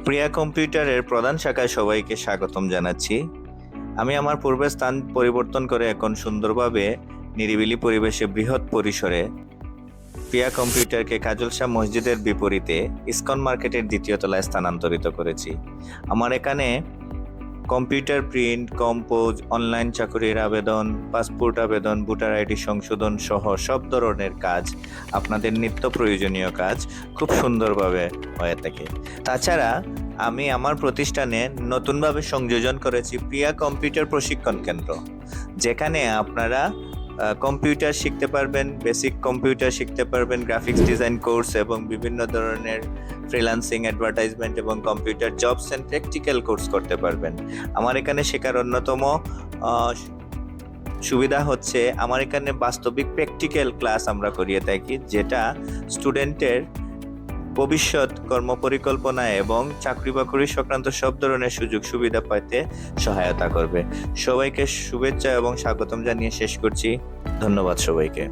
প্রিয়া কম্পিউটারের প্রধান শাখায় সবাইকে স্বাগতম জানাচ্ছি। আমি আমার পূর্বের স্থান পরিবর্তন করে এখন সুন্দরভাবে নিরিবিলি পরিবেশে বৃহৎ পরিসরে প্রিয়া কম্পিউটারকে কাজল শাহ মসজিদের বিপরীতে ইসকন মার্কেটের দ্বিতীয় তলায় স্থানান্তরিত করেছি। আমার এখানে কম্পিউটার প্রিন্ট, কম্পোজ, অনলাইন চাকরির আবেদন, পাসপোর্ট আবেদন, ভোটার আইডি সংশোধন সহ সব ধরনের কাজ, আপনাদের নিত্য প্রয়োজনীয় কাজ খুব সুন্দরভাবে হয়ে থাকে। তাছাড়া আমি আমার প্রতিষ্ঠানে নতুনভাবে সংযোজন করেছি প্রিয়া কম্পিউটার প্রশিক্ষণ কেন্দ্র, যেখানে আপনারা কম্পিউটার শিখতে পারবেন, বেসিক কম্পিউটার শিখতে পারবেন, গ্রাফিক্স ডিজাইন কোর্স এবং বিভিন্ন ধরনের ফ্রিল্যান্সিং, অ্যাডভার্টাইজমেন্ট এবং computer jobs and practical course করতে পারবেন। আমার এখানে শেখার অন্যতম সুবিধা হচ্ছে আমার এখানে বাস্তবিক প্র্যাকটিক্যাল ক্লাস আমরা করিয়ে থাকি, যেটা স্টুডেন্টের ভবিষ্যৎ কর্মপরিকল্পনা এবং চাকরি বাকরি সংক্রান্ত সব ধরনের সুযোগ সুবিধা পাইতে সহায়তা করবে। সবাইকে শুভেচ্ছা এবং স্বাগতম জানিয়ে শেষ করছি। ধন্যবাদ সবাইকে।